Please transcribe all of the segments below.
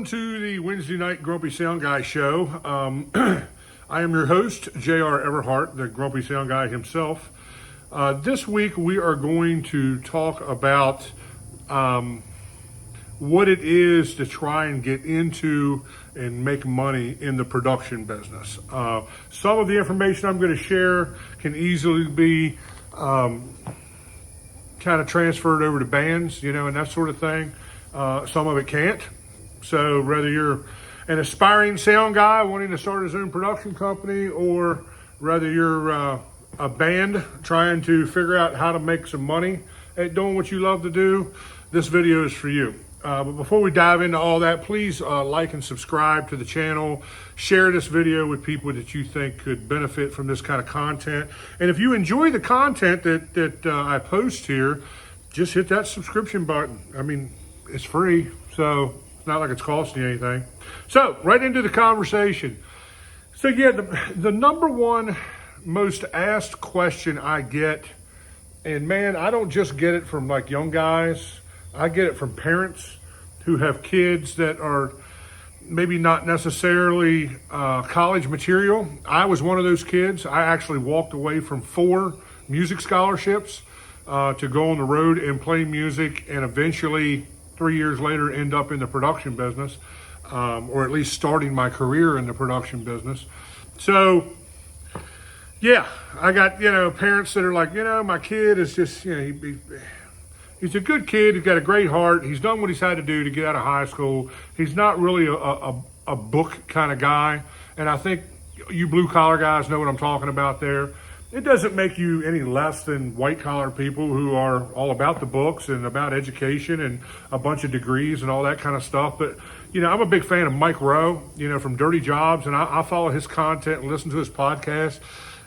Welcome to the Wednesday Night Grumpy Sound Guy show. I am your host, J.R. Everhart, the Grumpy Sound Guy himself. This week we are going to talk about what it is to try and get into and make money in the production business. Some of the information I'm going to share can easily be kind of transferred over to bands, and that sort of thing. Some of it can't. So whether you're an aspiring sound guy wanting to start his own production company, or whether you're a band trying to figure out how to make some money at doing what you love to do, this video is for you. But before we dive into all that, please like and subscribe to the channel. Share this video with people that you think could benefit from this kind of content. And if you enjoy the content that I post here, just hit that subscription button. I mean, it's free, so it's not like it's costing you anything. So right into the conversation. So yeah, the number one most asked question I get, and man, I don't just get it from like young guys. I get it from parents who have kids that are maybe not necessarily college material. I was one of those kids. I actually walked away from 4 music scholarships to go on the road and play music, and eventually 3 years later end up in the production business, or at least starting my career in the production business. So yeah, I got, parents that are like, my kid is just, he's a good kid. He's got a great heart. He's done what he's had to do to get out of high school. He's not really a book kind of guy. And I think you blue collar guys know what I'm talking about there. It doesn't make you any less than white collar people who are all about the books and about education and a bunch of degrees and all that kind of stuff. But, I'm a big fan of Mike Rowe, from Dirty Jobs, and I follow his content and listen to his podcast.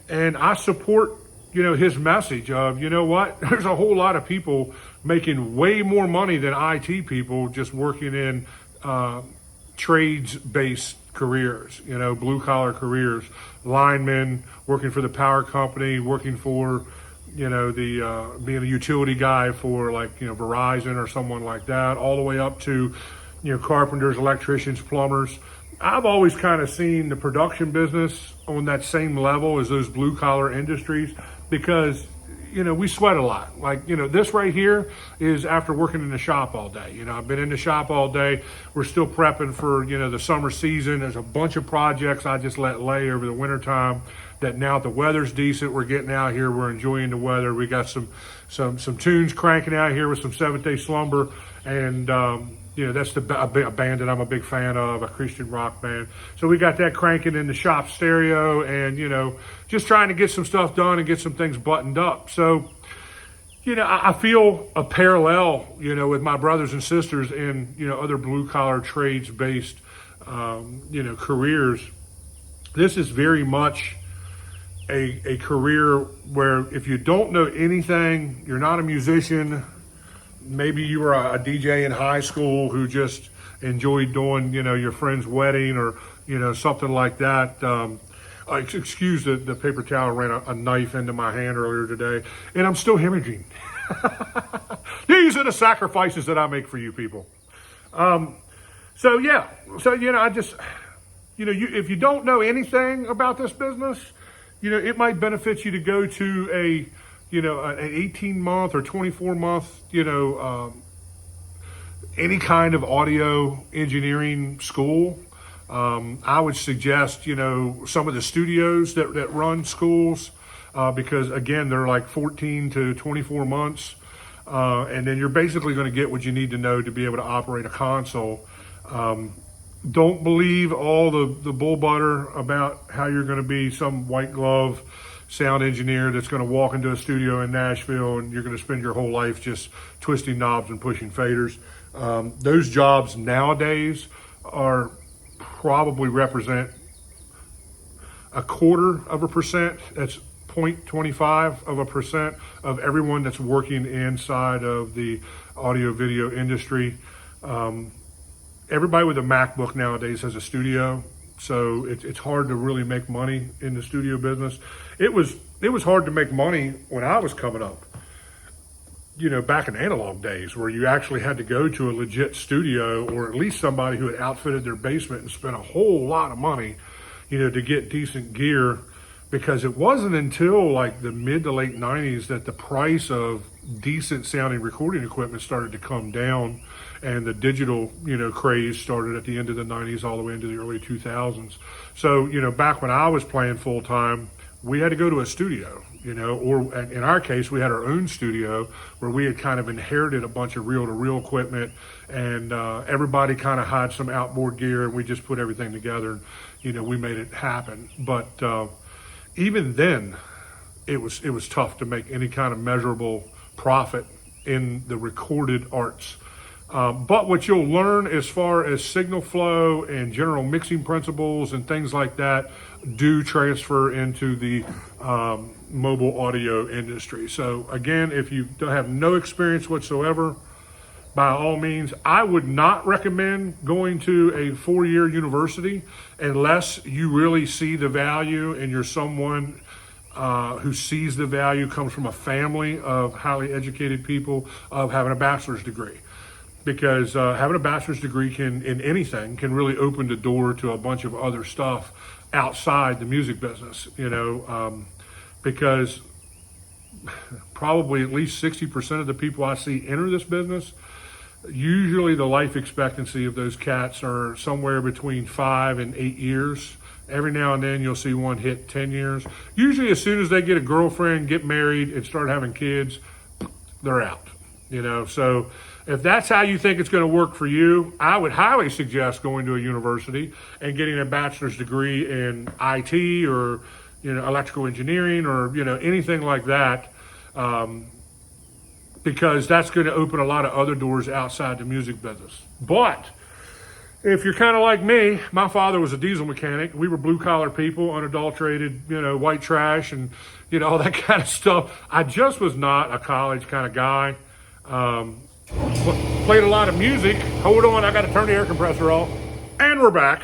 And I support, his message of, there's a whole lot of people making way more money than IT people just working in trades-based careers, blue collar careers, linemen, working for the power company, working for, being a utility guy for like, Verizon or someone like that, all the way up to, carpenters, electricians, plumbers. I've always kind of seen the production business on that same level as those blue collar industries because, we sweat a lot. Like, this right here is after working in the shop all day. I've been in the shop all day. We're still prepping for, the summer season. There's a bunch of projects I just let lay over the winter time that now the weather's decent. We're getting out here. We're enjoying the weather. We got some tunes cranking out here with some Seventh Day Slumber. And, that's a band that I'm a big fan of, a Christian rock band. So we got that cranking in the shop stereo and, just trying to get some stuff done and get some things buttoned up. So, I feel a parallel, with my brothers and sisters in, other blue collar trades based, careers. This is very much a career where if you don't know anything, you're not a musician, maybe you were a DJ in high school who just enjoyed doing, your friend's wedding or, something like that. Excuse the paper towel ran a knife into my hand earlier today, and I'm still hemorrhaging. These are the sacrifices that I make for you people. I just, if you don't know anything about this business, it might benefit you to go to an 18-month or 24-month, any kind of audio engineering school. I would suggest, some of the studios that run schools, because again, they're like 14 to 24 months. And then you're basically going to get what you need to know to be able to operate a console. Don't believe all the bull butter about how you're going to be some white glove sound engineer that's going to walk into a studio in Nashville and you're going to spend your whole life just twisting knobs and pushing faders. Those jobs nowadays are probably represent 0.25%. That's 0.25% of everyone that's working inside of the audio video industry. Everybody with a MacBook nowadays has a studio. So it's hard to really make money in the studio business. It was hard to make money when I was coming up. back in analog days where you actually had to go to a legit studio or at least somebody who had outfitted their basement and spent a whole lot of money, to get decent gear, because it wasn't until like the mid to late 90s that the price of decent sounding recording equipment started to come down, and the digital, craze started at the end of the 90s all the way into the early 2000s. So, back when I was playing full time, we had to go to a studio, or in our case, we had our own studio where we had kind of inherited a bunch of reel-to-reel equipment, and everybody kind of had some outboard gear, and we just put everything together, and, we made it happen. But even then, it was tough to make any kind of measurable profit in the recorded arts. But what you'll learn as far as signal flow and general mixing principles and things like that do transfer into the mobile audio industry. So again, if you have no experience whatsoever, by all means, I would not recommend going to a 4-year university unless you really see the value and you're someone who sees the value, comes from a family of highly educated people, of having a bachelor's degree. Because having a bachelor's degree in anything can really open the door to a bunch of other stuff outside the music business, because probably at least 60% of the people I see enter this business, usually the life expectancy of those cats are somewhere between 5 and 8 years. Every now and then you'll see one hit 10 years. Usually as soon as they get a girlfriend, get married, and start having kids, they're out, So if that's how you think it's going to work for you, I would highly suggest going to a university and getting a bachelor's degree in IT or, electrical engineering or, anything like that, because that's going to open a lot of other doors outside the music business. But if you're kind of like me, my father was a diesel mechanic. We were blue-collar people, unadulterated, white trash and, all that kind of stuff. I just was not a college kind of guy. Played a lot of music. Hold on, I got to turn the air compressor off. And we're back.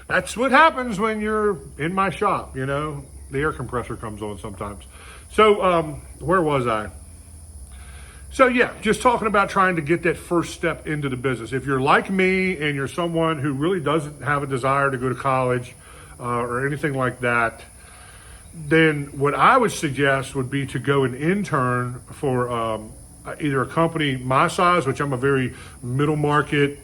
That's what happens when you're in my shop, The air compressor comes on sometimes. So where was I? So yeah, just talking about trying to get that first step into the business. If you're like me and you're someone who really doesn't have a desire to go to college or anything like that, then what I would suggest would be to go and intern for either a company my size, which I'm a very middle market,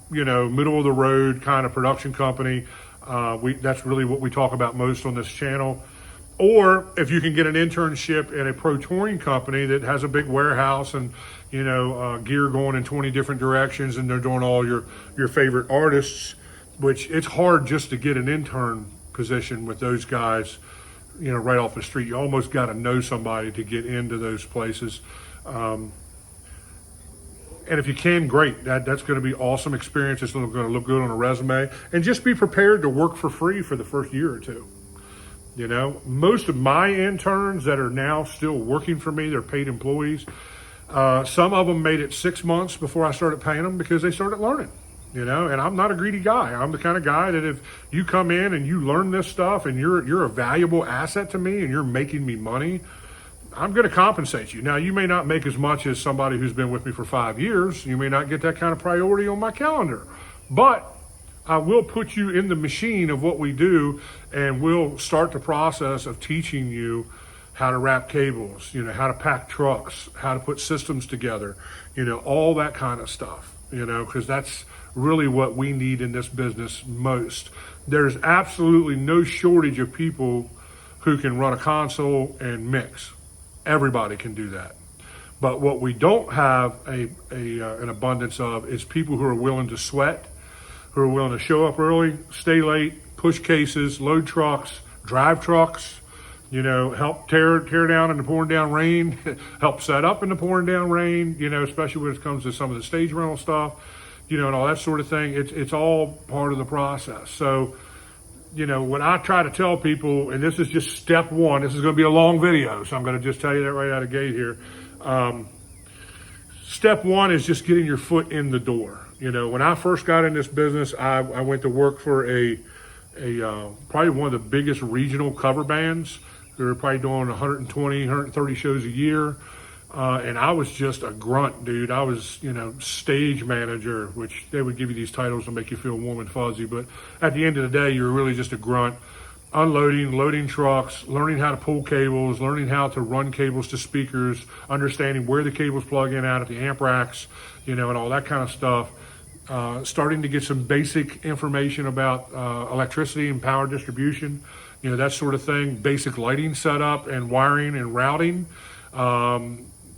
middle of the road kind of production company. That's really what we talk about most on this channel. Or if you can get an internship in a pro touring company that has a big warehouse and, gear going in 20 different directions, and they're doing all your favorite artists, which it's hard just to get an intern position with those guys, right off the street. You almost got to know somebody to get into those places. And if you can, great. That's going to be awesome experience. It's going to look good on a resume. And just be prepared to work for free for the first year or two. Most of my interns that are now still working for me, they're paid employees. Some of them made it 6 months before I started paying them because they started learning. And I'm not a greedy guy. I'm the kind of guy that if you come in and you learn this stuff and you're a valuable asset to me and you're making me money, I'm going to compensate you. Now, you may not make as much as somebody who's been with me for 5 years. You may not get that kind of priority on my calendar, but I will put you in the machine of what we do, and we'll start the process of teaching you how to wrap cables, how to pack trucks, how to put systems together, all that kind of stuff, because that's really what we need in this business most. There's absolutely no shortage of people who can run a console and mix. Everybody can do that. But what we don't have an abundance of is people who are willing to sweat, who are willing to show up early, stay late, push cases, load trucks, drive trucks, help tear down in the pouring down rain, help set up in the pouring down rain, especially when it comes to some of the stage rental stuff, and all that sort of thing. It's all part of the process. So, what I try to tell people, and this is just step one, this is going to be a long video, so I'm going to just tell you that right out of the gate here. Step one is just getting your foot in the door. When I first got in this business, I went to work for a probably one of the biggest regional cover bands. They were probably doing 120, 130 shows a year. And I was just a grunt, dude. I was, stage manager, which they would give you these titles to make you feel warm and fuzzy. But at the end of the day, you were really just a grunt, unloading, loading trucks, learning how to pull cables, learning how to run cables to speakers, understanding where the cables plug in out at the amp racks, and all that kind of stuff. Starting to get some basic information about electricity and power distribution, that sort of thing, basic lighting setup and wiring and routing.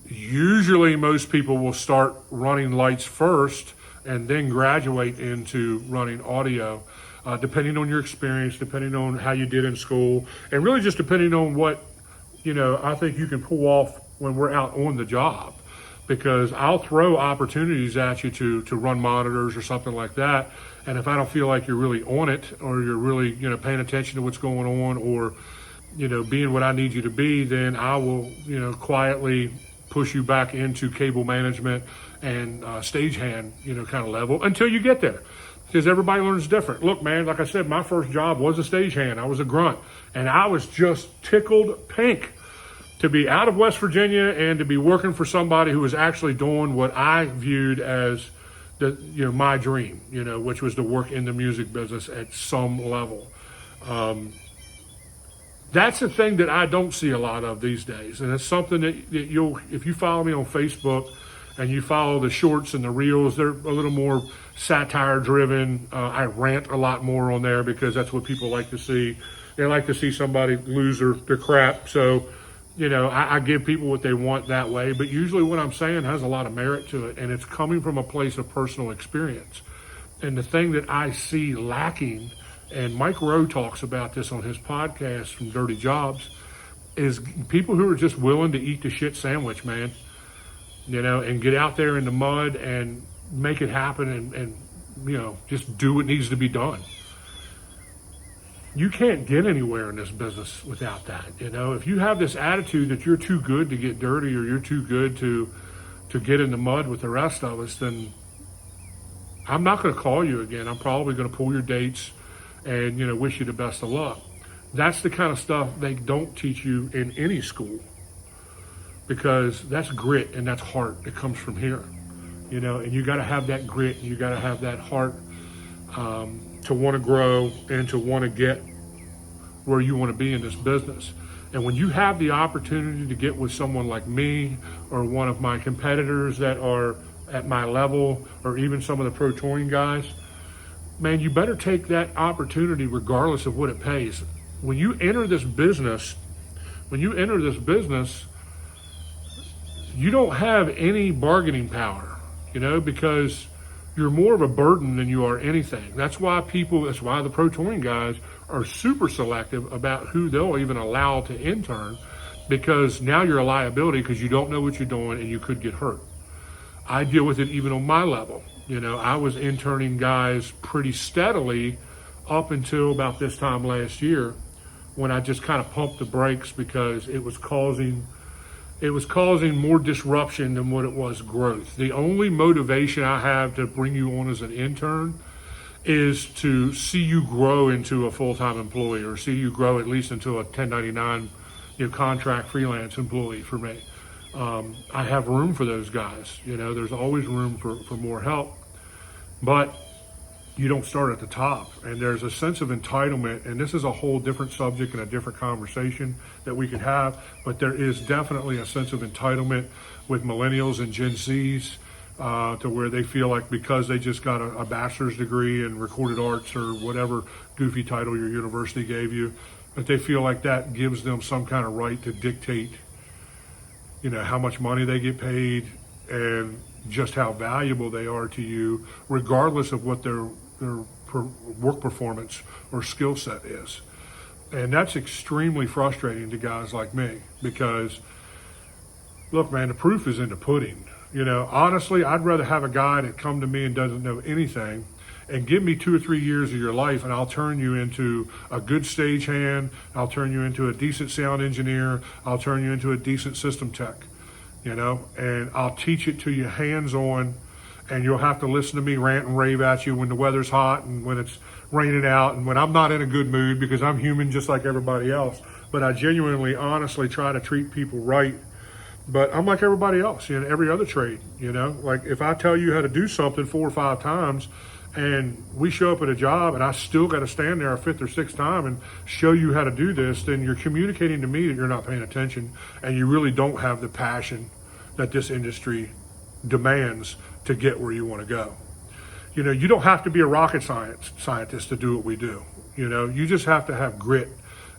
Usually most people will start running lights first and then graduate into running audio, depending on your experience, depending on how you did in school, and really just depending on what, I think you can pull off when we're out on the job. Because I'll throw opportunities at you to run monitors or something like that. And if I don't feel like you're really on it, or you're really, paying attention to what's going on, or, being what I need you to be, then I will, quietly push you back into cable management and stagehand, kind of level until you get there. Because everybody learns different. Look, man, like I said, my first job was a stagehand. I was a grunt. And I was just tickled pink to be out of West Virginia and to be working for somebody who was actually doing what I viewed as my dream, which was to work in the music business at some level. That's a thing that I don't see a lot of these days. And it's something that if you follow me on Facebook and you follow the shorts and the reels, they're a little more satire driven. I rant a lot more on there because that's what people like to see. They like to see somebody lose their crap. So, I give people what they want that way, but usually what I'm saying has a lot of merit to it, and it's coming from a place of personal experience. And the thing that I see lacking, and Mike Rowe talks about this on his podcast from Dirty Jobs, is people who are just willing to eat the shit sandwich, man, and get out there in the mud and make it happen and just do what needs to be done. You can't get anywhere in this business without that. If you have this attitude that you're too good to get dirty, or you're too good to get in the mud with the rest of us, then I'm not going to call you again. I'm probably going to pull your dates and, wish you the best of luck. That's the kind of stuff they don't teach you in any school, because that's grit and that's heart that comes from here, and you got to have that grit and you got to have that heart, to want to grow and to want to get where you want to be in this business. And when you have the opportunity to get with someone like me or one of my competitors that are at my level, or even some of the pro touring guys, man, you better take that opportunity regardless of what it pays. When you enter this business, you don't have any bargaining power, because you're more of a burden than you are anything. That's why the pro touring guys are super selective about who they'll even allow to intern, because now you're a liability because you don't know what you're doing and you could get hurt. I deal with it even on my level. I was interning guys pretty steadily up until about this time last year, when I just kind of pumped the brakes because it was causing more disruption than what it was growth. The only motivation I have to bring you on as an intern is to see you grow into a full-time employee, or see you grow at least into a 1099 contract freelance employee for me. I have room for those guys. There's always room for more help, but you don't start at the top. And there's a sense of entitlement, and this is a whole different subject and a different conversation that we could have, but there is definitely a sense of entitlement with millennials and Gen Zs, to where they feel like because they just got a bachelor's degree in recorded arts or whatever goofy title your university gave you, that they feel like that gives them some kind of right to dictate, how much money they get paid and just how valuable they are to you, regardless of what their work performance or skill set is. And that's extremely frustrating to guys like me, because, look, man, the proof is in the pudding. Honestly, I'd rather have a guy that come to me and doesn't know anything and give me 2 or 3 years of your life, and I'll turn you into a good stagehand. I'll turn you into a decent sound engineer. I'll turn you into a decent system tech, and I'll teach it to you hands-on, and you'll have to listen to me rant and rave at you when the weather's hot and when it's raining out and when I'm not in a good mood, because I'm human just like everybody else. But I genuinely, honestly try to treat people right But I'm like everybody else, every other trade, like if I tell you how to do something 4 or 5 times and we show up at a job and I still got to stand there a fifth or sixth time and show you how to do this, then you're communicating to me that you're not paying attention and you really don't have the passion that this industry demands to get where you want to go. You don't have to be a rocket scientist to do what we do. You just have to have grit,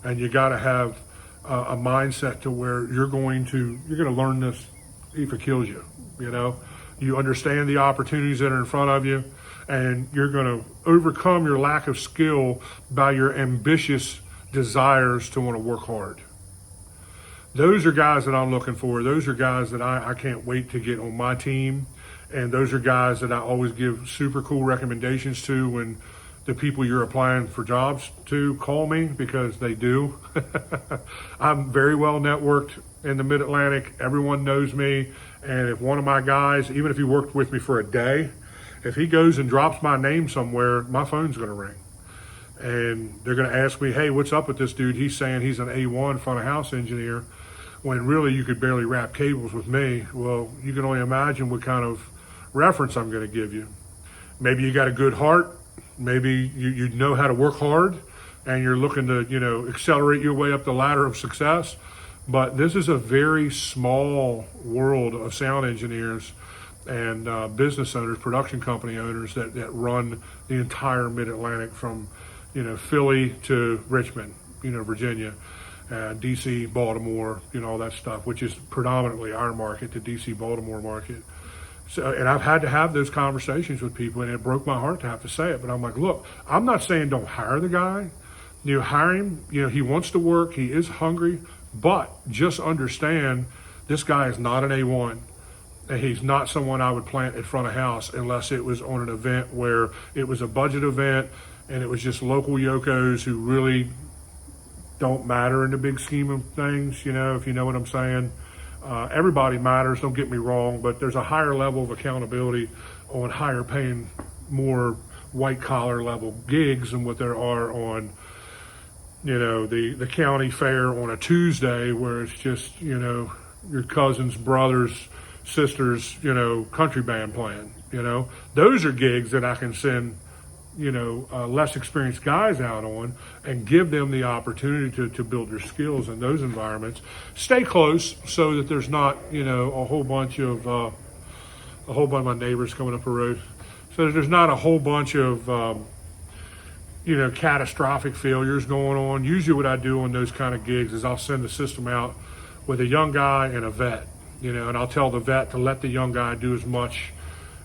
and you got to have a mindset to where you're going to learn this if it kills you. You understand the opportunities that are in front of you, and you're going to overcome your lack of skill by your ambitious desires to want to work hard. Those are guys that I'm looking for. Those are guys that I can't wait to get on my team. And those are guys that I always give super cool recommendations to when the people you're applying for jobs to call me, because they do. I'm very well networked in the Mid-Atlantic. Everyone knows me. And if one of my guys, even if he worked with me for a day, if he goes and drops my name somewhere, my phone's going to ring. And they're going to ask me, hey, what's up with this dude? He's saying he's an A1 front of house engineer, when really you could barely wrap cables with me. Well, you can only imagine what kind of reference I'm going to give you. Maybe you got a good heart. Maybe you know how to work hard and you're looking to, accelerate your way up the ladder of success. But this is a very small world of sound engineers and business owners, production company owners that run the entire Mid-Atlantic from, Philly to Richmond, Virginia, DC, Baltimore, all that stuff, which is predominantly our market, the DC, Baltimore market. So, and I've had to have those conversations with people, and it broke my heart to have to say it. But I'm like, look, I'm not saying don't hire the guy. Hire him. He wants to work. He is hungry. But just understand, this guy is not an A1. And he's not someone I would plant in front of house unless it was on an event where it was a budget event and it was just local yokos who really don't matter in the big scheme of things, if you know what I'm saying. Everybody matters, don't get me wrong, but there's a higher level of accountability on higher paying, more white collar level gigs than what there are on, the county fair on a Tuesday, where it's just, your cousin's brother's sister's, country band playing. Those are gigs that I can send, less experienced guys out on and give them the opportunity to build their skills in those environments. Stay close so that there's not, a whole bunch of my neighbors coming up the road. So that there's not a whole bunch of, catastrophic failures going on. Usually what I do on those kind of gigs is I'll send the system out with a young guy and a vet, and I'll tell the vet to let the young guy do as much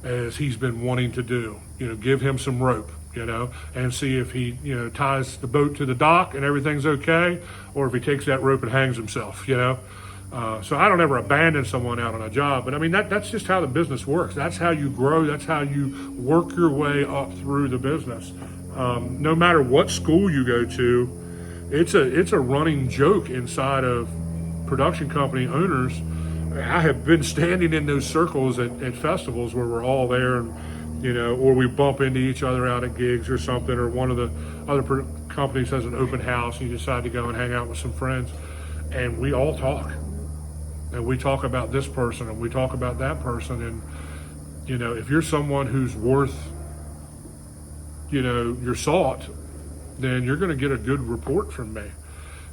as he's been wanting to do. Give him some rope, and see if he, ties the boat to the dock and everything's okay, or if he takes that rope and hangs himself, So I don't ever abandon someone out on a job, but I mean, that's just how the business works. That's how you grow. That's how you work your way up through the business. No matter what school you go to, it's a running joke inside of production company owners. I have been standing in those circles at festivals where we're all there, and or we bump into each other out at gigs or something, or one of the other companies has an open house and you decide to go and hang out with some friends, and we all talk, and we talk about this person and we talk about that person, and if you're someone who's worth your salt, then you're going to get a good report from me.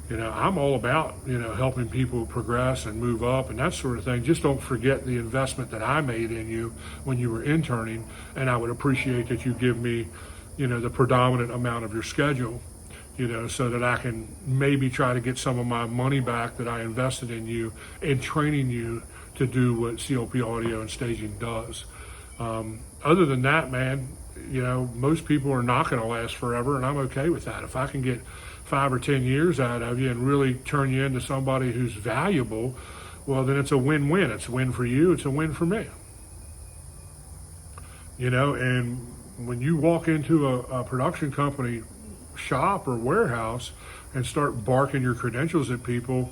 I'm all about, helping people progress and move up and that sort of thing. Just don't forget the investment that I made in you when you were interning, and I would appreciate that you give me, the predominant amount of your schedule, so that I can maybe try to get some of my money back that I invested in you in training you to do what CLP audio and staging does. Other than that, man, most people are not going to last forever, and I'm okay with that. If I can get 5 or 10 years out of you and really turn you into somebody who's valuable, well, then it's a win-win. It's a win for you. It's a win for me. And when you walk into a production company shop or warehouse and start barking your credentials at people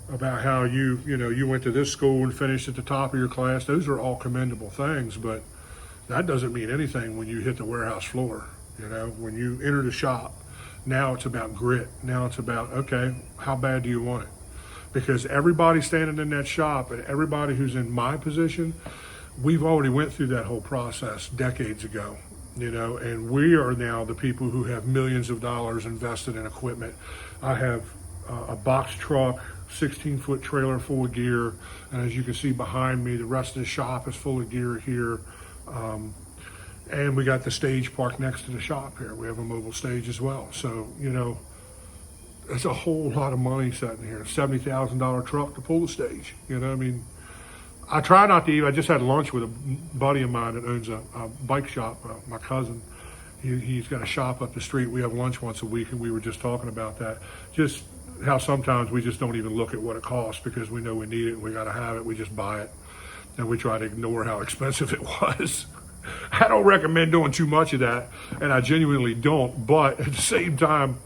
about how you went to this school and finished at the top of your class, those are all commendable things, but that doesn't mean anything when you hit the warehouse floor. When you enter the shop, now it's about grit. Now it's about, okay, how bad do you want it? because everybody standing in that shop and everybody who's in my position, we've already went through that whole process decades ago, and we are now the people who have millions of dollars invested in equipment. I have a box truck, 16-foot trailer full of gear, and as you can see behind me, the rest of the shop is full of gear here. And we got the stage parked next to the shop here. We have a mobile stage as well. So, it's a whole lot of money sitting here. $70,000 truck to pull the stage. I try not to eat. I just had lunch with a buddy of mine that owns a bike shop, my cousin. He's got a shop up the street. We have lunch once a week, and we were just talking about that. Just how sometimes we just don't even look at what it costs because we know we need it and we got to have it. We just buy it, and we try to ignore how expensive it was. I don't recommend doing too much of that, and I genuinely don't. But at the same time,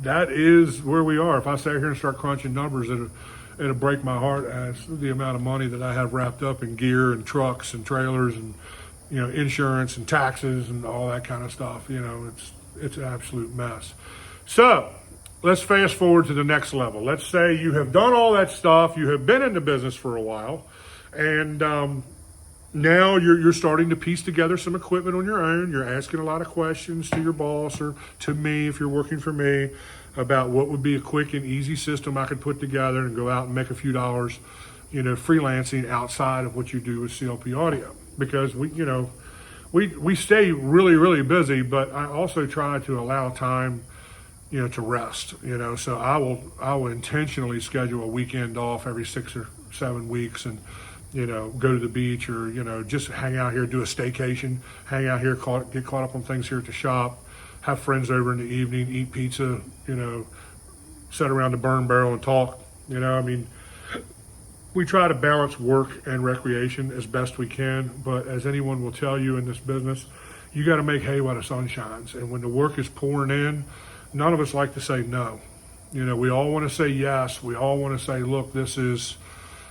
that is where we are. If I sit here and start crunching numbers, it'll break my heart as the amount of money that I have wrapped up in gear and trucks and trailers and insurance and taxes and all that kind of stuff. It's an absolute mess. So let's fast forward to the next level. Let's say you have done all that stuff. You have been in the business for a while, and now you're starting to piece together some equipment on your own. You're asking a lot of questions to your boss or to me if you're working for me about what would be a quick and easy system I could put together and go out and make a few dollars, freelancing outside of what you do with CLP Audio. Because we stay really, really busy, but I also try to allow time, to rest, so I will intentionally schedule a weekend off every 6 or 7 weeks and go to the beach or, just hang out here, do a staycation, hang out here, get caught up on things here at the shop, have friends over in the evening, eat pizza, sit around the burn barrel and talk. We try to balance work and recreation as best we can, but as anyone will tell you in this business, you got to make hay while the sun shines. And when the work is pouring in, none of us like to say no. We all want to say yes. We all want to say, look, this is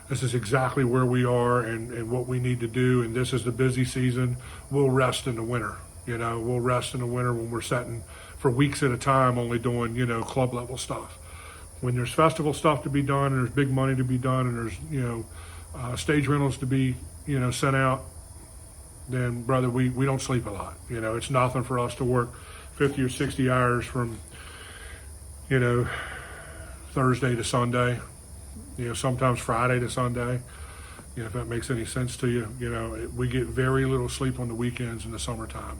exactly where we are and what we need to do, and this is the busy season. We'll rest in the winter. We'll rest in the winter when we're sitting for weeks at a time only doing, club level stuff. When there's festival stuff to be done and there's big money to be done and there's, stage rentals to be, sent out, then, brother, we don't sleep a lot. It's nothing for us to work 50 or 60 hours from, Thursday to Sunday. Sometimes Friday to Sunday, if that makes any sense to you. We get very little sleep on the weekends in the summertime,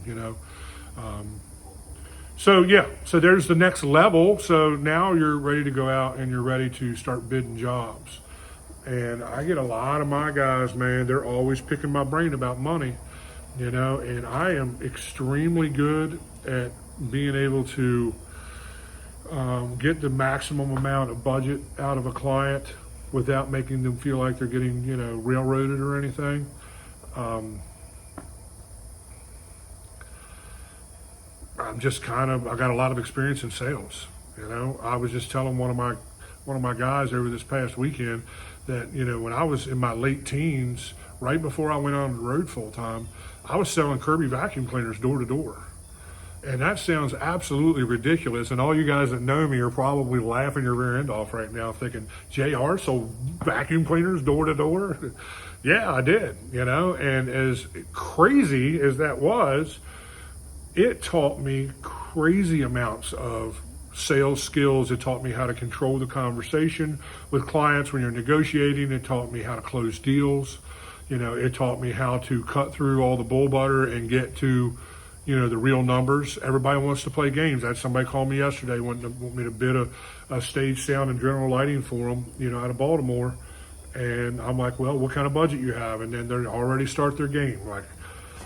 So there's the next level. So now you're ready to go out and you're ready to start bidding jobs. And I get a lot of my guys, man, they're always picking my brain about money, and I am extremely good at being able to get the maximum amount of budget out of a client without making them feel like they're getting, railroaded or anything. I got a lot of experience in sales. I was just telling one of my guys over this past weekend that, when I was in my late teens, right before I went on the road full time, I was selling Kirby vacuum cleaners door to door. And that sounds absolutely ridiculous. And all you guys that know me are probably laughing your rear end off right now thinking, JR sold vacuum cleaners door to door? Yeah, I did, and as crazy as that was, it taught me crazy amounts of sales skills. It taught me how to control the conversation with clients when you're negotiating. It taught me how to close deals. It taught me how to cut through all the bull butter and get to the real numbers. Everybody wants to play games. I had somebody call me yesterday want me to bid a stage sound and general lighting for them, out of Baltimore. And I'm like, well, what kind of budget you have? And then they already start their game. Like,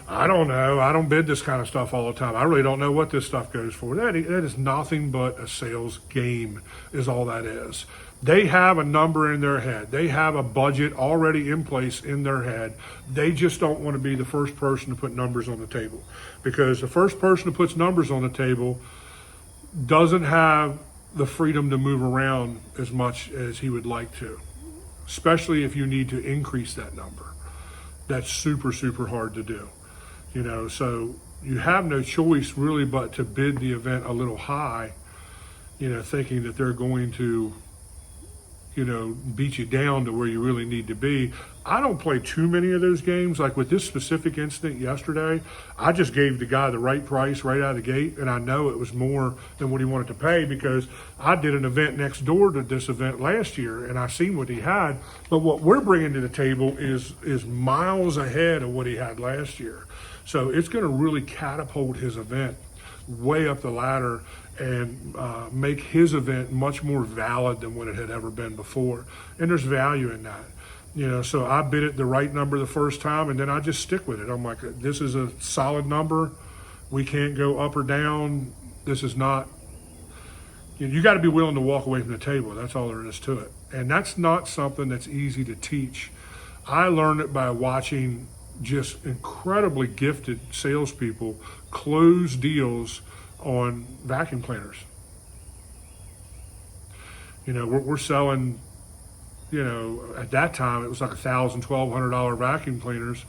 I don't know. I don't bid this kind of stuff all the time. I really don't know what this stuff goes for. That is nothing but a sales game is all that is. They have a number in their head. They have a budget already in place in their head. They just don't want to be the first person to put numbers on the table, because the first person who puts numbers on the table doesn't have the freedom to move around as much as he would like to, especially if you need to increase that number. That's super, super hard to do. So you have no choice really but to bid the event a little high, thinking that they're going to, beat you down to where you really need to be. I don't play too many of those games. Like with this specific incident yesterday, I just gave the guy the right price right out of the gate, and I know it was more than what he wanted to pay because I did an event next door to this event last year, and I seen what he had. But what we're bringing to the table is miles ahead of what he had last year. So it's going to really catapult his event way up the ladder and make his event much more valid than what it had ever been before. And there's value in that. So I bid it the right number the first time, and then I just stick with it. I'm like, this is a solid number. We can't go up or down. This is not, you got to be willing to walk away from the table. That's all there is to it. And that's not something that's easy to teach. I learned it by watching just incredibly gifted salespeople close deals on vacuum cleaners. We're selling, at that time it was like $1,000, $1,200 vacuum cleaners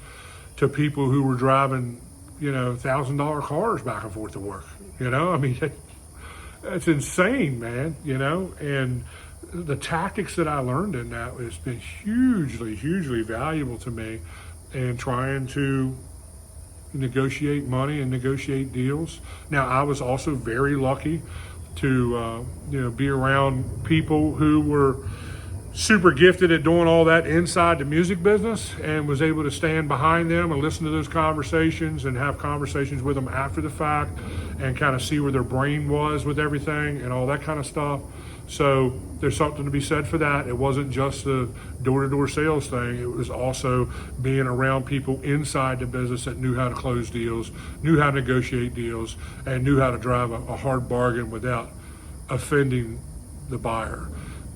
to people who were driving, $1,000 cars back and forth to work. It's insane, man. And the tactics that I learned in that has been hugely, hugely valuable to me in trying to negotiate money and negotiate deals. Now, I was also very lucky to be around people who were super gifted at doing all that inside the music business, and was able to stand behind them and listen to those conversations and have conversations with them after the fact and kind of see where their brain was with everything and all that kind of stuff. So there's something to be said for that. It wasn't just a door-to-door sales thing. It was also being around people inside the business that knew how to close deals, knew how to negotiate deals, and knew how to drive a hard bargain without offending the buyer.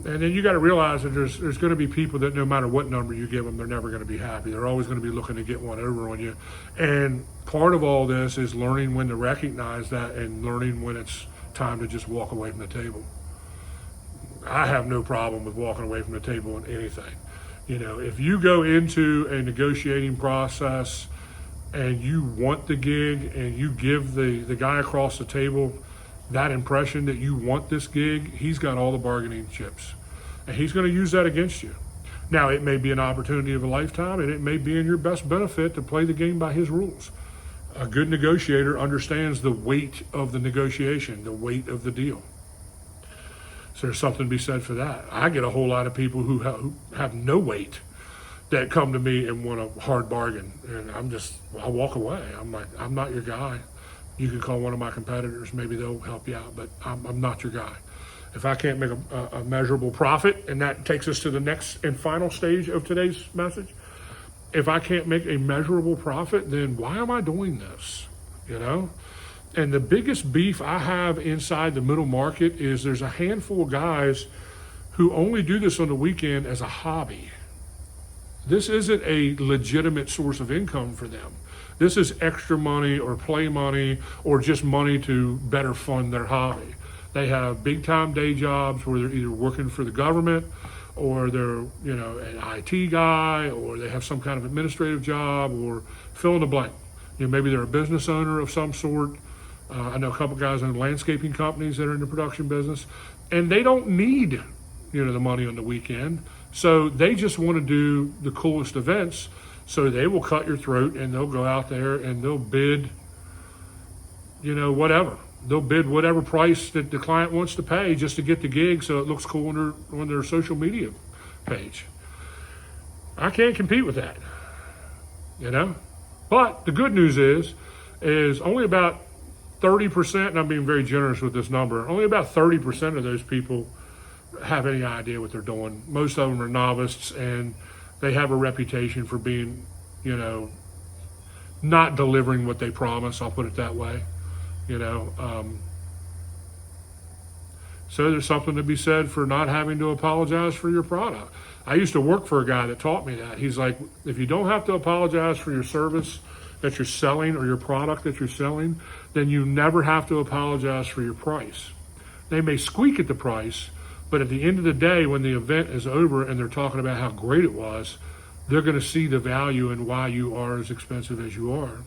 And then you got to realize that there's going to be people that no matter what number you give them, they're never going to be happy. They're always going to be looking to get one over on you. And part of all this is learning when to recognize that and learning when it's time to just walk away from the table. I have no problem with walking away from the table on anything. If you go into a negotiating process and you want the gig and you give the guy across the table that impression that you want this gig, he's got all the bargaining chips. And he's going to use that against you. Now, it may be an opportunity of a lifetime, and it may be in your best benefit to play the game by his rules. A good negotiator understands the weight of the negotiation, the weight of the deal. So there's something to be said for that. I get a whole lot of people who have no weight that come to me and want a hard bargain. And I walk away. I'm like, I'm not your guy. You can call one of my competitors. Maybe they'll help you out, but I'm not your guy. If I can't make a measurable profit, and that takes us to the next and final stage of today's message. If I can't make a measurable profit, then why am I doing this? And the biggest beef I have inside the middle market is there's a handful of guys who only do this on the weekend as a hobby. This isn't a legitimate source of income for them. This is extra money or play money or just money to better fund their hobby. They have big time day jobs where they're either working for the government or they're, an IT guy, or they have some kind of administrative job, or fill in the blank. Maybe they're a business owner of some sort. I know a couple guys in landscaping companies that are in the production business, and they don't need, the money on the weekend. So they just want to do the coolest events. So they will cut your throat and they'll go out there and they'll bid, whatever. They'll bid whatever price that the client wants to pay just to get the gig so it looks cool on their social media page. I can't compete with that, But the good news is only about 30%, and I'm being very generous with this number, only about 30% of those people have any idea what they're doing. Most of them are novices, and they have a reputation for being, not delivering what they promise. I'll put it that way, So there's something to be said for not having to apologize for your product. I used to work for a guy that taught me that. He's like, if you don't have to apologize for your service that you're selling or your product that you're selling, then you never have to apologize for your price. They may squeak at the price, but at the end of the day, when the event is over and they're talking about how great it was, they're going to see the value in why you are as expensive as you are.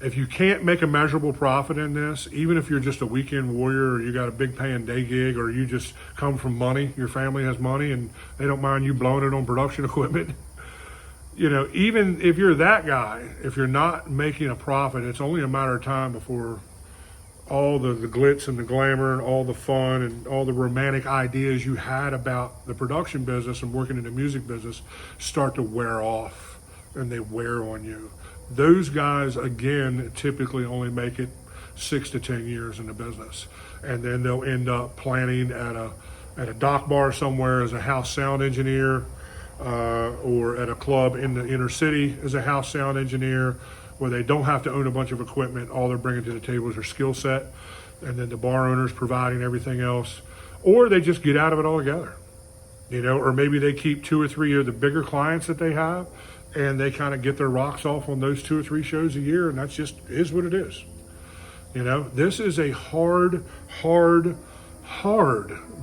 If you can't make a measurable profit in this, even if you're just a weekend warrior or you got a big paying day gig or you just come from money, your family has money and they don't mind you blowing it on production equipment, even if you're that guy, if you're not making a profit, it's only a matter of time before all the glitz and the glamour and all the fun and all the romantic ideas you had about the production business and working in the music business start to wear off, and they wear on you. Those guys, again, typically only make it 6 to 10 years in the business, and then they'll end up planning at a dock bar somewhere as a house sound engineer, or at a club in the inner city as a house sound engineer, where they don't have to own a bunch of equipment. All they're bringing to the table is their skill set, and then the bar owner's providing everything else. Or they just get out of it altogether, or maybe they keep 2 or 3 of the bigger clients that they have, and they kind of get their rocks off on those 2 or 3 shows a year, and that's just is what it is. This is a hard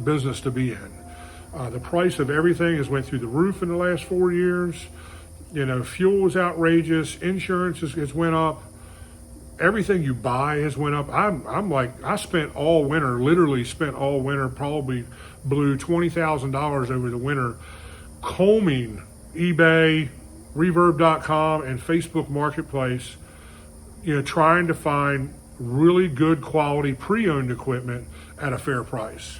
business to be in. The price of everything has went through the roof in the last 4 years. Fuel is outrageous. Insurance has went up. Everything you buy has went up. I spent all winter, probably blew $20,000 over the winter combing eBay, Reverb.com, and Facebook Marketplace, trying to find really good quality pre-owned equipment at a fair price.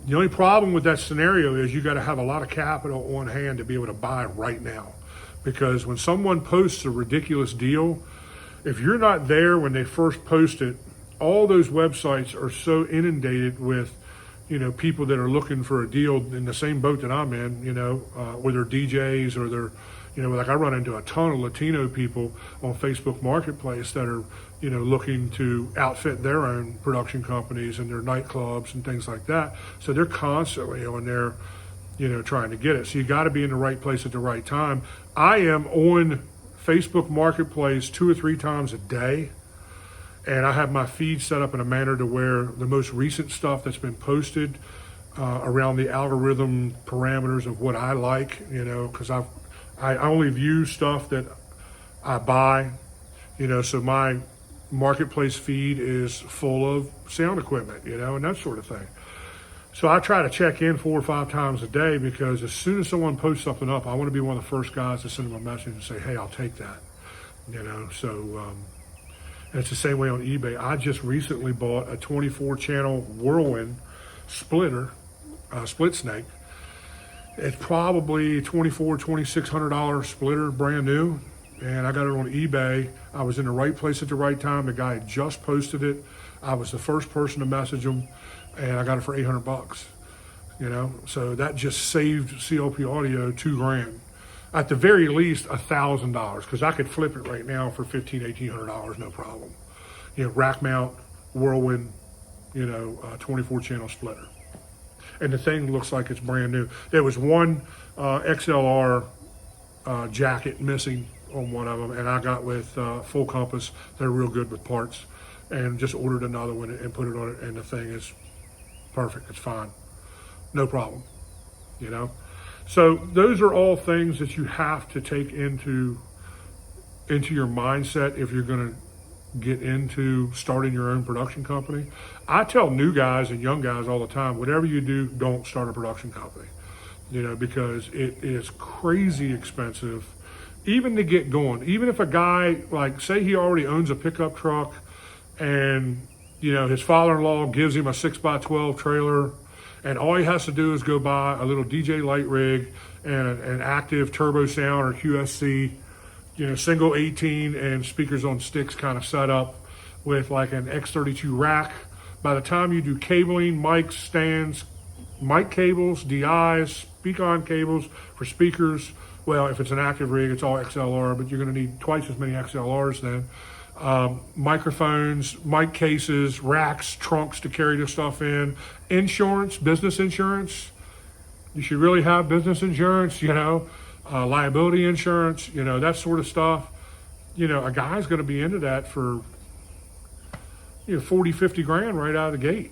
The only problem with that scenario is you got to have a lot of capital on hand to be able to buy right now. Because when someone posts a ridiculous deal, if you're not there when they first post it, all those websites are so inundated with, people that are looking for a deal in the same boat that I'm in, or they're DJs or they're, like I run into a ton of Latino people on Facebook Marketplace that are, looking to outfit their own production companies and their nightclubs and things like that. So they're constantly on there, trying to get it. So you got to be in the right place at the right time. I am on Facebook Marketplace 2 or 3 times a day, and I have my feed set up in a manner to where the most recent stuff that's been posted around the algorithm parameters of what I like, because I only view stuff that I buy, so my marketplace feed is full of sound equipment, and that sort of thing. So I try to check in 4 or 5 times a day, because as soon as someone posts something up, I want to be one of the first guys to send them a message and say, hey, I'll take that, so and it's the same way on eBay. I just recently bought a 24-channel Whirlwind splitter, split snake. It's probably $2,600 splitter, brand new, and I got it on eBay. I was in the right place at the right time. The guy had just posted it. I was the first person to message him, and I got it for $800. So that just saved CLP Audio $2,000. At the very least, $1,000, because I could flip it right now for $1,800, no problem. Rack mount, Whirlwind, 24-channel splitter. And the thing looks like it's brand new. There was one XLR jacket missing on one of them, and I got with Full Compass. They're real good with parts, and just ordered another one and put it on it, and the thing is perfect. It's fine, no problem. So those are all things that you have to take into your mindset if you're going to get into starting your own production company. I tell new guys and young guys all the time, whatever you do, don't start a production company, because it is crazy expensive, even to get going. Even if a guy, like, say he already owns a pickup truck and, his father-in-law gives him a 6x12 trailer, and all he has to do is go buy a little DJ light rig and an active turbo sound or QSC, single 18 and speakers on sticks kind of set up with like an X32 rack. By the time you do cabling, mics, stands, mic cables, DIs, speak-on cables for speakers, well, if it's an active rig, it's all XLR, but you're going to need twice as many XLRs then. Microphones, mic cases, racks, trunks to carry the stuff in, insurance, business insurance. You should really have business insurance, liability insurance, that sort of stuff. A guy's going to be into that for 40, 50 grand right out of the gate,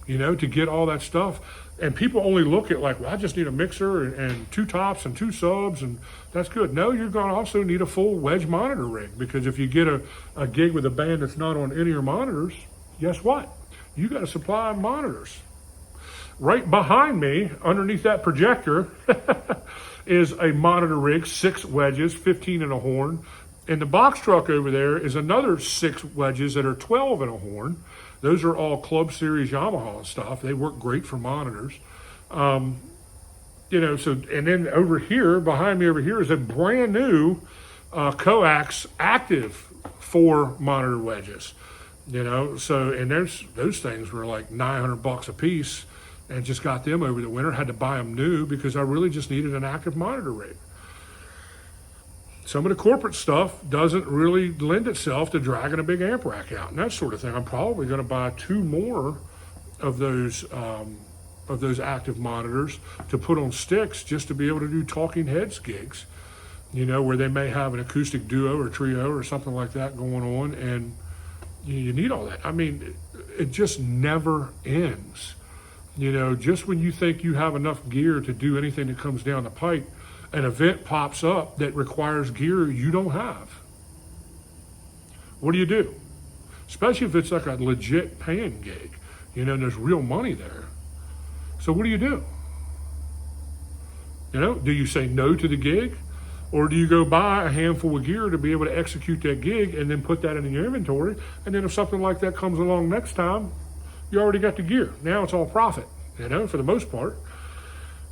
to get all that stuff. And people only look at like, well, I just need a mixer and two tops and two subs, and that's good. No, you're going to also need a full wedge monitor rig, because if you get a gig with a band that's not on any of your monitors, guess what? You got to supply monitors. Right behind me, underneath that projector, is a monitor rig, 6 wedges, 15 in a horn. And the box truck over there is another 6 wedges that are 12 in a horn. Those are all Club Series Yamaha stuff. They work great for monitors. And then over here, behind me over here, is a brand new coax active 4 monitor wedges. And those things were like $900 a piece, and just got them over the winter. Had to buy them new because I really just needed an active monitor rig. Some of the corporate stuff doesn't really lend itself to dragging a big amp rack out and that sort of thing. I'm probably going to buy 2 more of those active monitors to put on sticks, just to be able to do talking heads gigs, where they may have an acoustic duo or trio or something like that going on, and you need all that. I mean, it just never ends. Just when you think you have enough gear to do anything that comes down the pipe, an event pops up that requires gear you don't have. What do you do? Especially if it's like a legit paying gig, and there's real money there. So what do you do? Do you say no to the gig? Or do you go buy a handful of gear to be able to execute that gig and then put that in your inventory? And then if something like that comes along next time, you already got the gear. Now it's all profit, for the most part.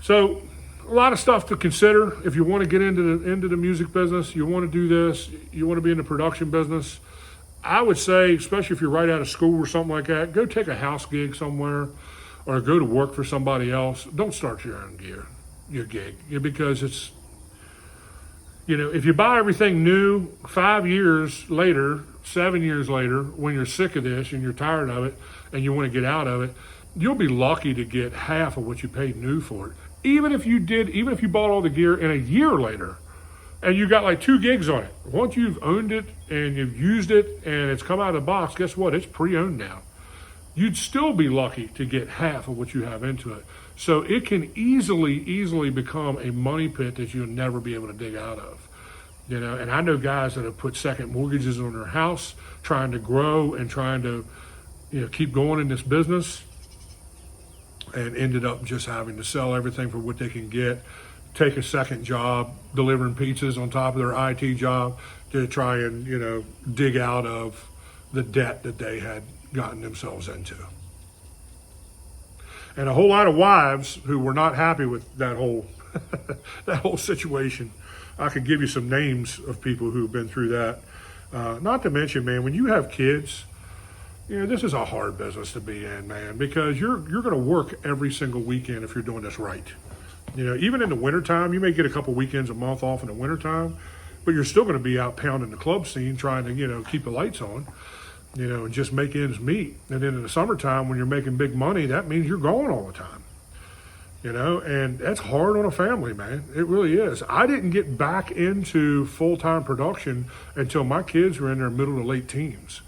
So a lot of stuff to consider if you want to get into the music business. You want to do this. You want to be in the production business. I would say, especially if you're right out of school or something like that, go take a house gig somewhere, or go to work for somebody else. Don't start your own your gig, because it's, if you buy everything new 5 years later, 7 years later, when you're sick of this and you're tired of it and you want to get out of it, you'll be lucky to get half of what you paid new for it. Even if you bought all the gear in a year later and you got like 2 gigs on it, once you've owned it and you've used it and it's come out of the box, guess what? It's pre-owned now. You'd still be lucky to get half of what you have into it. So it can easily become a money pit that you'll never be able to dig out of. And I know guys that have put second mortgages on their house, trying to grow and trying to, keep going in this business, and ended up just having to sell everything for what they can get, take a second job delivering pizzas on top of their IT job to try and, dig out of the debt that they had gotten themselves into. And a whole lot of wives who were not happy with that whole situation. I could give you some names of people who've been through that. Not to mention, man, when you have kids, this is a hard business to be in, man, because you're going to work every single weekend if you're doing this right. Even in the wintertime, you may get a couple weekends a month off in the wintertime, but you're still going to be out pounding the club scene trying to, keep the lights on, and just make ends meet. And then in the summertime, when you're making big money, that means you're gone all the time. And that's hard on a family, man. It really is. I didn't get back into full-time production until my kids were in their middle to late teens.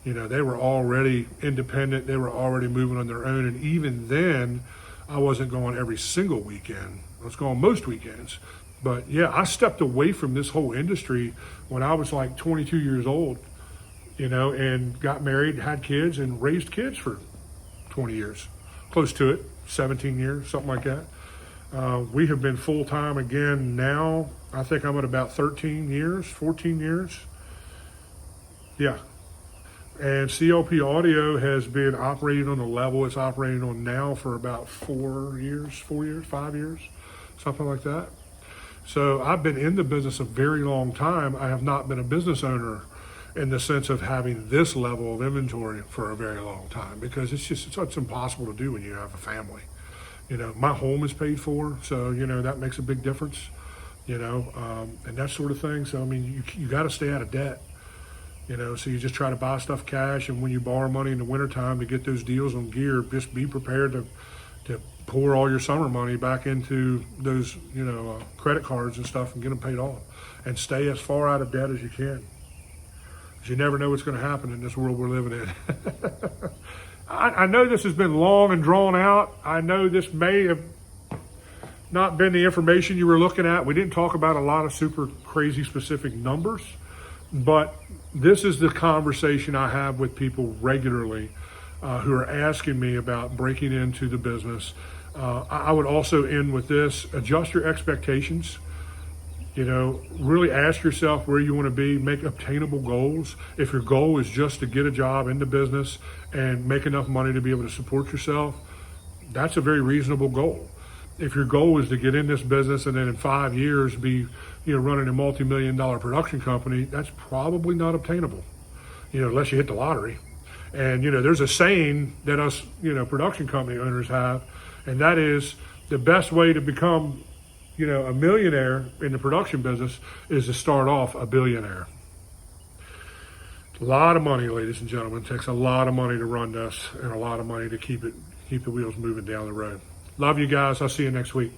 They were already independent. They were already moving on their own. And even then, I wasn't going every single weekend. I was going most weekends. But yeah, I stepped away from this whole industry when I was like 22 years old, and got married, had kids, and raised kids for 20 years, close to it. 17 years, something like that. We have been full-time again now. I think I'm at about 13 years, 14 years. Yeah. And CLP Audio has been operating on the level it's operating on now for about 5 years, something like that. So I've been in the business a very long time. I have not been a business owner in the sense of having this level of inventory for a very long time, because it's impossible to do when you have a family. My home is paid for, so that makes a big difference. And that sort of thing. So I mean, you got to stay out of debt. So you just try to buy stuff cash, and when you borrow money in the wintertime to get those deals on gear, just be prepared to pour all your summer money back into those credit cards and stuff and get them paid off, and stay as far out of debt as you can. You never know what's going to happen in this world we're living in. I know this has been long and drawn out. I know this may have not been the information you were looking at. We didn't talk about a lot of super crazy specific numbers, but this is the conversation I have with people regularly who are asking me about breaking into the business. I would also end with this: adjust your expectations. Really ask yourself where you want to be, make obtainable goals. If your goal is just to get a job in the business and make enough money to be able to support yourself, that's a very reasonable goal. If your goal is to get in this business and then in 5 years be, running a multi-million-dollar production company, that's probably not obtainable, unless you hit the lottery. And, there's a saying that us, production company owners have, and that is the best way to become a millionaire in the production business is to start off a billionaire. A lot of money, ladies and gentlemen. It takes a lot of money to run this and a lot of money to keep the wheels moving down the road. Love you guys. I'll see you next week.